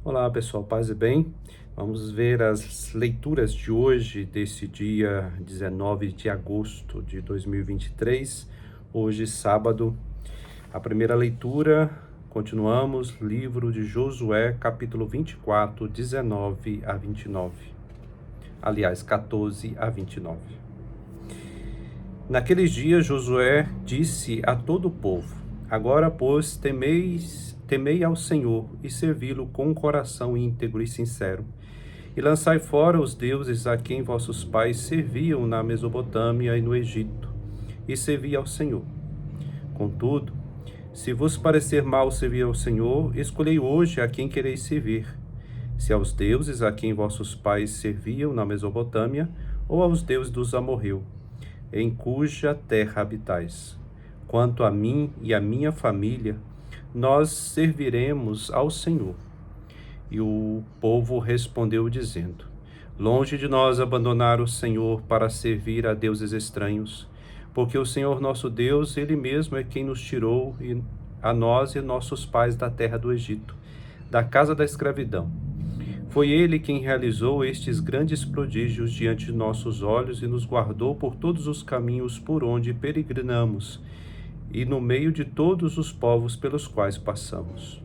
Olá pessoal, paz e bem? Vamos ver as leituras de hoje, desse dia 19 de agosto de 2023, hoje sábado. A primeira leitura, continuamos, livro de Josué, capítulo 24, 19 a 29. Aliás, 14 a 29. Naqueles dias Josué disse a todo o povo: Agora, pois, temei ao Senhor e servi-lo com um coração íntegro e sincero. E lançai fora os deuses a quem vossos pais serviam na Mesopotâmia e no Egito, e servi ao Senhor. Contudo, se vos parecer mal servir ao Senhor, escolhei hoje a quem quereis servir, se aos deuses a quem vossos pais serviam na Mesopotâmia, ou aos deuses dos amorreus, em cuja terra habitais. Quanto a mim e a minha família, nós serviremos ao Senhor. E o povo respondeu dizendo: Longe de nós abandonar o Senhor para servir a deuses estranhos, porque o Senhor nosso Deus, Ele mesmo é quem nos tirou, a nós e nossos pais, da terra do Egito, da casa da escravidão. Foi Ele quem realizou estes grandes prodígios diante de nossos olhos e nos guardou por todos os caminhos por onde peregrinamos e no meio de todos os povos pelos quais passamos.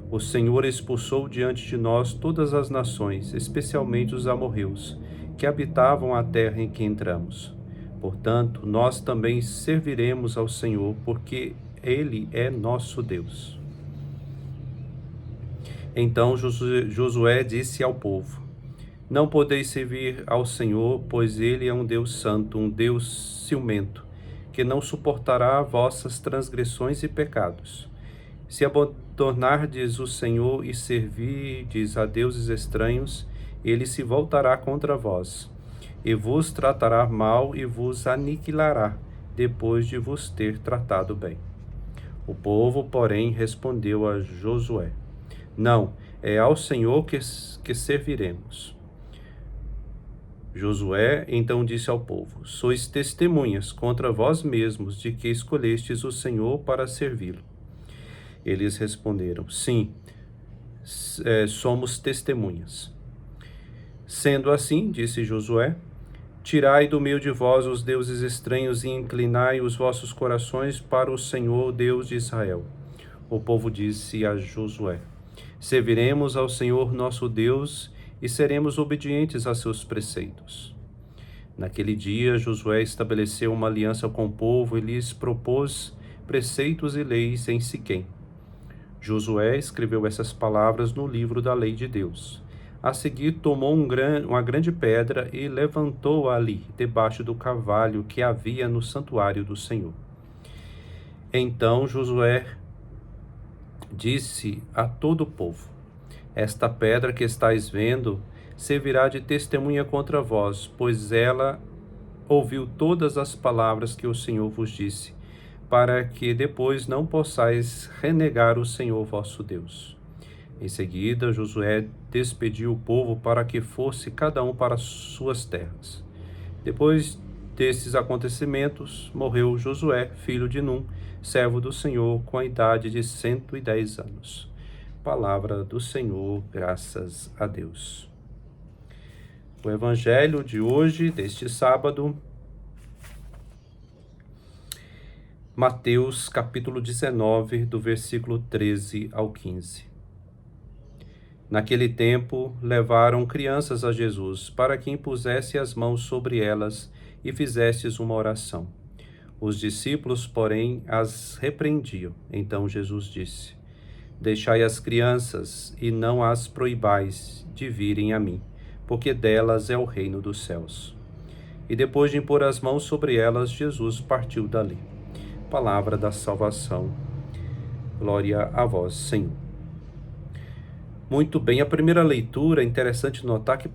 O Senhor expulsou diante de nós todas as nações, especialmente os amorreus, que habitavam a terra em que entramos. Portanto, nós também serviremos ao Senhor, porque Ele é nosso Deus. Então Josué disse ao povo: Não podeis servir ao Senhor, pois Ele é um Deus santo, um Deus ciumento, que não suportará vossas transgressões e pecados. Se abandonardes o Senhor e servirdes a deuses estranhos, ele se voltará contra vós, e vos tratará mal e vos aniquilará, depois de vos ter tratado bem. O povo, porém, respondeu a Josué: Não, é ao Senhor que serviremos. Josué então disse ao povo: Sois testemunhas contra vós mesmos de que escolhestes o Senhor para servi-lo. Eles responderam: Sim, somos testemunhas. Sendo assim, disse Josué, tirai do meio de vós os deuses estranhos e inclinai os vossos corações para o Senhor, Deus de Israel. O povo disse a Josué: Serviremos ao Senhor nosso Deus e seremos obedientes a seus preceitos. Naquele dia, Josué estabeleceu uma aliança com o povo e lhes propôs preceitos e leis em Siquém. Josué escreveu essas palavras no livro da lei de Deus. A seguir, tomou uma grande pedra e levantou-a ali, debaixo do carvalho que havia no santuário do Senhor. Então Josué disse a todo o povo: Esta pedra que estáis vendo servirá de testemunha contra vós, pois ela ouviu todas as palavras que o Senhor vos disse, para que depois não possais renegar o Senhor vosso Deus. Em seguida, Josué despediu o povo para que fosse cada um para suas terras. Depois desses acontecimentos, morreu Josué, filho de Num, servo do Senhor, com a idade de 110 anos. Palavra do Senhor, graças a Deus. O evangelho de hoje, deste sábado, Mateus capítulo 19, do versículo 13 ao 15. Naquele tempo, levaram crianças a Jesus, para que impusesse as mãos sobre elas e fizestes uma oração. Os discípulos, porém, as repreendiam. Então Jesus disse: Deixai as crianças e não as proibais de virem a mim, porque delas é o reino dos céus. E depois de impor as mãos sobre elas, Jesus partiu dali. Palavra da salvação. Glória a vós, Senhor. Muito bem, a primeira leitura é interessante notar que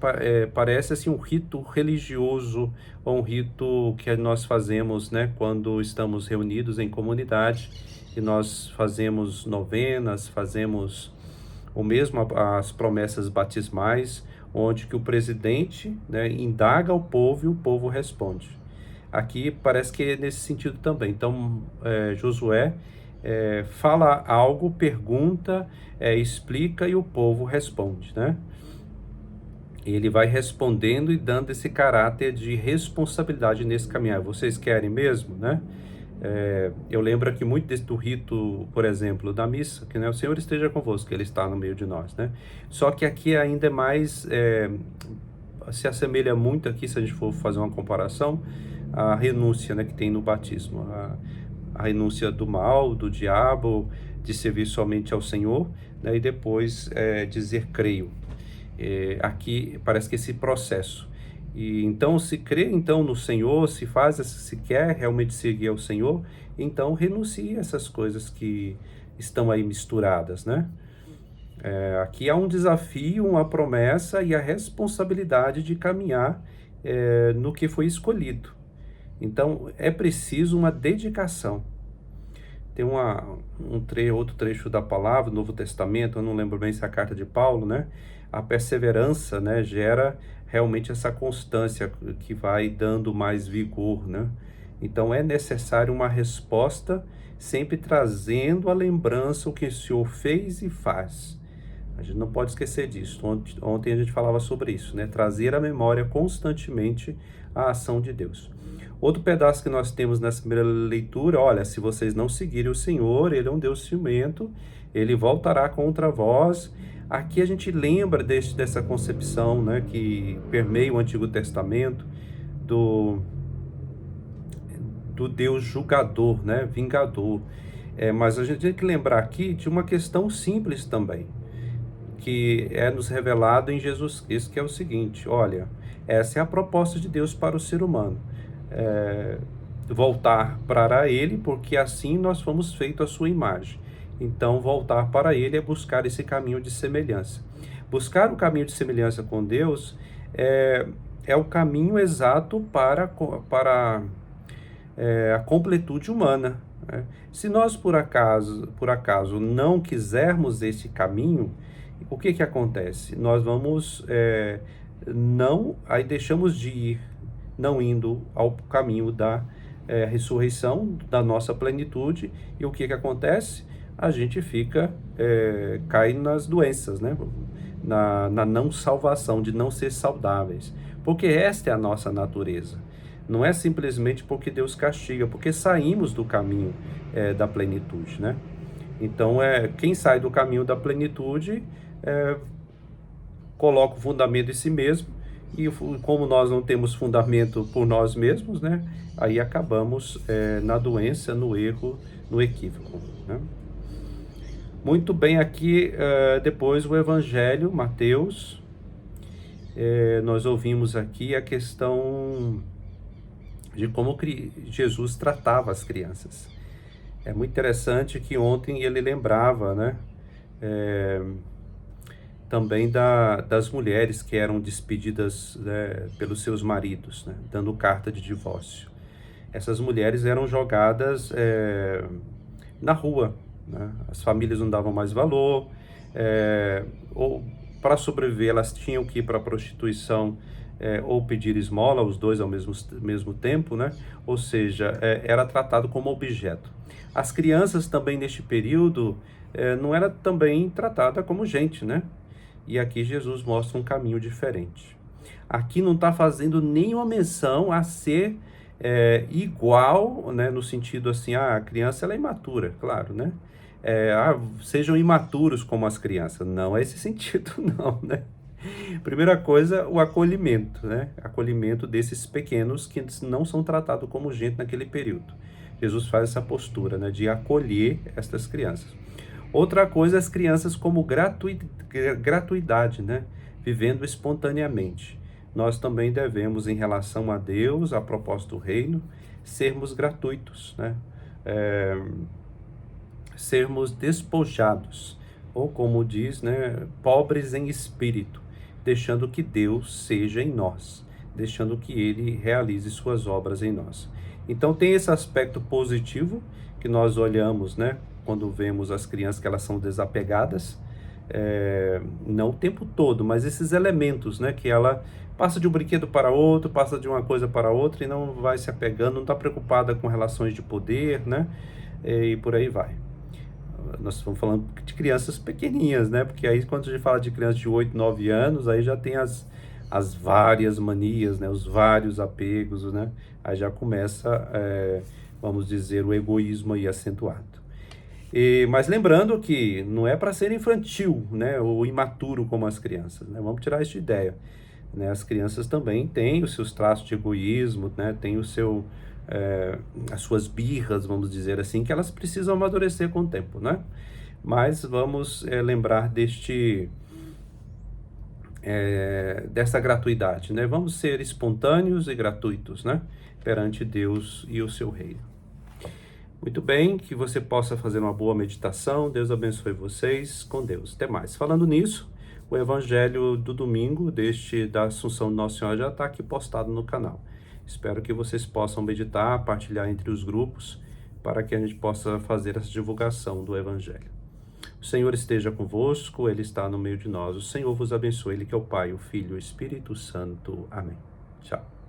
parece assim um rito religioso, ou um rito que nós fazemos, quando estamos reunidos em comunidade, e nós fazemos novenas, fazemos ou mesmo as promessas batismais, onde que o presidente, indaga o povo e o povo responde. Aqui parece que é nesse sentido também. Então, Josué fala algo, pergunta, explica e o povo responde, né? Ele vai respondendo e dando esse caráter de responsabilidade nesse caminhar. Vocês querem mesmo, né? Eu lembro aqui muito do rito, por exemplo, da missa, que, né, o Senhor esteja convosco, que Ele está no meio de nós, né? Só que aqui ainda é mais, se assemelha muito aqui, se a gente for fazer uma comparação, à renúncia, né, que tem no batismo. A renúncia do mal, do diabo, de servir somente ao Senhor, né, e depois dizer creio. Aqui parece que esse processo. E então, se crê então no Senhor, se quer realmente seguir ao Senhor, então renuncie a essas coisas que estão aí misturadas, né? Aqui há um desafio, uma promessa e a responsabilidade de caminhar no que foi escolhido. Então, é preciso uma dedicação. Tem outro trecho da palavra, do Novo Testamento, eu não lembro bem se é a carta de Paulo, né? A perseverança, né, gera realmente essa constância que vai dando mais vigor, né? Então é necessário uma resposta, sempre trazendo à lembrança o que o Senhor fez e faz. A gente não pode esquecer disso. Ontem a gente falava sobre isso, né? Trazer à memória constantemente a ação de Deus. Outro pedaço que nós temos nessa primeira leitura, olha, se vocês não seguirem o Senhor, Ele é um Deus ciumento, Ele voltará contra vós. Aqui a gente lembra dessa concepção, né, que permeia o Antigo Testamento, do Deus julgador, né, vingador. Mas a gente tem que lembrar aqui de uma questão simples também, que é nos revelado em Jesus Cristo, que é o seguinte: olha, essa é a proposta de Deus para o ser humano. Voltar para Ele, porque assim nós fomos feitos à sua imagem. Então, voltar para Ele é buscar esse caminho de semelhança. Buscar o caminho de semelhança com Deus é o caminho exato para a completude humana, né? Se nós, por acaso, não quisermos esse caminho, o que acontece? Nós vamos, aí deixamos de ir, não indo ao caminho da ressurreição, da nossa plenitude, e o que acontece? A gente cai nas doenças, né? Na não salvação, de não ser saudáveis, porque esta é a nossa natureza. Não é simplesmente porque Deus castiga, porque saímos do caminho da plenitude, né? Então, quem sai do caminho da plenitude coloca o fundamento em si mesmo, e como nós não temos fundamento por nós mesmos, né? Aí acabamos na doença, no erro, no equívoco, né? Muito bem, aqui depois o Evangelho, Mateus, nós ouvimos aqui a questão de como Jesus tratava as crianças. É muito interessante que ontem ele lembrava, né, também das mulheres que eram despedidas, né, pelos seus maridos, né, dando carta de divórcio. Essas mulheres eram jogadas na rua, né? As famílias não davam mais valor, ou para sobreviver elas tinham que ir para a prostituição, ou pedir esmola, os dois ao mesmo tempo, né? Ou seja, era tratado como objeto. As crianças também neste período não era também tratada como gente, né? E aqui Jesus mostra um caminho diferente. Aqui não está fazendo nenhuma menção a ser igual, né? No sentido assim, a criança ela é imatura, claro, né? Sejam imaturos como as crianças. Não é esse sentido, não, né? Primeira coisa, o acolhimento, né? Acolhimento desses pequenos que não são tratados como gente naquele período. Jesus faz essa postura, né, de acolher estas crianças. Outra coisa, as crianças como gratuidade, né? Vivendo espontaneamente. Nós também devemos, em relação a Deus, a propósito do reino, sermos gratuitos, né? Sermos despojados, ou como diz, né, pobres em espírito, deixando que Deus seja em nós, deixando que Ele realize suas obras em nós. Então tem esse aspecto positivo que nós olhamos, né, quando vemos as crianças que elas são desapegadas, não o tempo todo, mas esses elementos, né, que ela passa de um brinquedo para outro, passa de uma coisa para outra e não vai se apegando, não está preocupada com relações de poder, né, e por aí vai. nós estamos falando de crianças pequenininhas, né? Porque aí quando a gente fala de crianças de 8, 9 anos, aí já tem as várias manias, né? Os vários apegos, né? Aí já começa, vamos dizer, o egoísmo aí acentuado. Mas lembrando que não é para ser infantil, né? Ou imaturo como as crianças, né? Vamos tirar isso de ideia. Né? As crianças também têm os seus traços de egoísmo, né? Tem as suas birras, vamos dizer assim, que elas precisam amadurecer com o tempo, né? Mas vamos lembrar dessa gratuidade, né? Vamos ser espontâneos e gratuitos, né? Perante Deus e o seu reino. Muito bem, que você possa fazer uma boa meditação. Deus abençoe vocês. Com Deus. Até mais. Falando nisso, o evangelho do domingo da Assunção de Nossa Senhora já está aqui postado no canal. Espero que vocês possam meditar, partilhar entre os grupos, para que a gente possa fazer essa divulgação do evangelho. O Senhor esteja convosco, Ele está no meio de nós. O Senhor vos abençoe, Ele que é o Pai, o Filho e o Espírito Santo. Amém. Tchau.